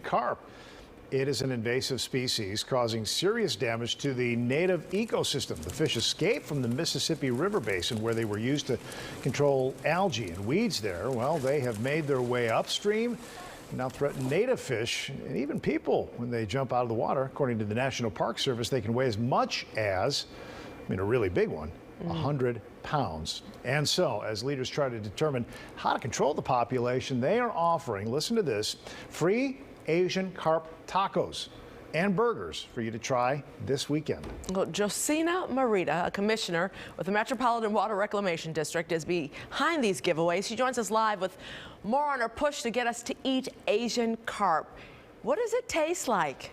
Carp. It is an invasive species causing serious damage to the native ecosystem. The fish escaped from the Mississippi River basin where they were used to control algae and weeds there. Well, they have made their way upstream and now threaten native fish and even people when they jump out of the water. According to the National Park Service, they can weigh as much as, a really big one, 100 pounds. And so, as leaders try to determine how to control the population, they are offering, listen to this, free Asian carp tacos and burgers for you to try this weekend. Well, Josina Marita, a commissioner with the Metropolitan Water Reclamation District, is behind these giveaways. She joins us live with more on her push to get us to eat Asian carp. What does it taste like?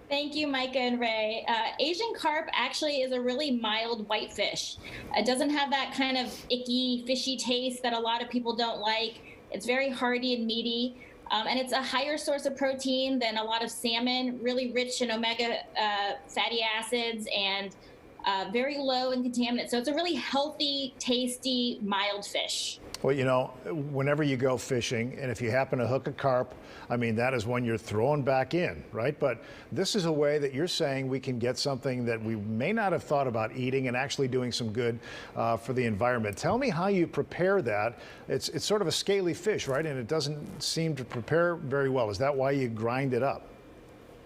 Thank you, Micah and Ray. Asian carp actually is a really mild white fish. It doesn't have that kind of icky, fishy taste that a lot of people don't like. It's very hearty and meaty. And it's a higher source of protein than a lot of salmon, really rich in omega fatty acids and very low in contaminants. So it's a really healthy, tasty, mild fish. Well, whenever you go fishing, and if you happen to hook a carp, that is when you're throwing back in, right? But this is a way that you're saying we can get something that we may not have thought about eating and actually doing some good for the environment. Tell me how you prepare that. It's sort of a scaly fish, right? And it doesn't seem to prepare very well. Is that why you grind it up?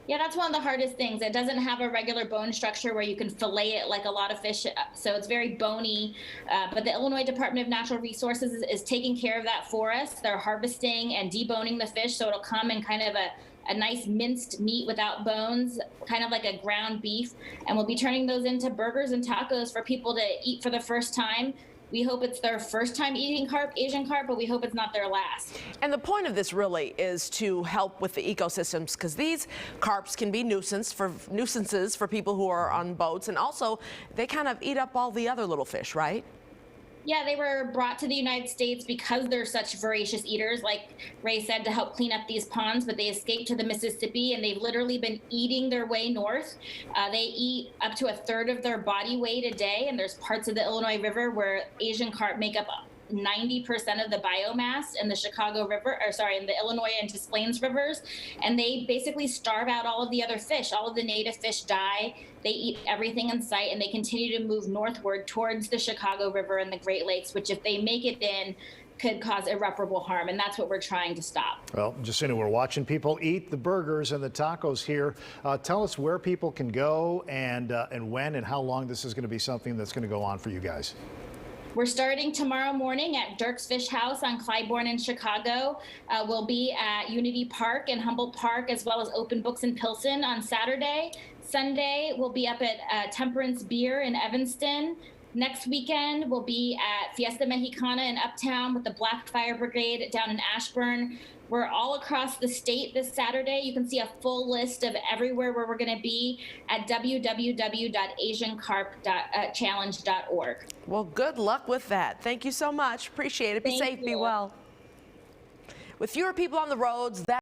Yeah, that's one of the hardest things. It doesn't have a regular bone structure where you can fillet it like a lot of fish, so it's very bony. But the Illinois Department of Natural Resources is taking care of that for us. They're harvesting and deboning the fish, so it'll come in kind of a nice minced meat without bones, kind of like a ground beef. And we'll be turning those into burgers and tacos for people to eat for the first time. We hope it's their first time eating Asian carp, but we hope it's not their last. And the point of this really is to help with the ecosystems, because these carps can be nuisances for people who are on boats, and also they kind of eat up all the other little fish, right? Yeah, they were brought to the United States because they're such voracious eaters, like Ray said, to help clean up these ponds, but they escaped to the Mississippi and they've literally been eating their way north. They eat up to 1/3 of their body weight a day, and there's parts of the Illinois River where Asian carp make up 90% of the biomass in the in the Illinois and Des Plaines rivers. And they basically starve out all of the other fish. All of the native fish die. They eat everything in sight, and they continue to move northward towards the Chicago River and the Great Lakes, which if they make it in, could cause irreparable harm, and that's what we're trying to stop. Well, Josina, we're watching people eat the burgers and the tacos here. Tell us where people can go and when and how long this is going to be something that's going to go on for you guys. We're starting tomorrow morning at Dirk's Fish House on Clybourne in Chicago. We'll be at Unity Park and Humboldt Park, as well as Open Books in Pilsen on Saturday. Sunday, we'll be up at Temperance Beer in Evanston. Next weekend, we'll be at Fiesta Mexicana in Uptown with the Black Fire Brigade down in Ashburn. We're all across the state this Saturday. You can see a full list of everywhere where we're going to be at www.asiancarpchallenge.org. Well, good luck with that. Thank you so much. Appreciate it. Be safe, be well. With fewer people on the roads,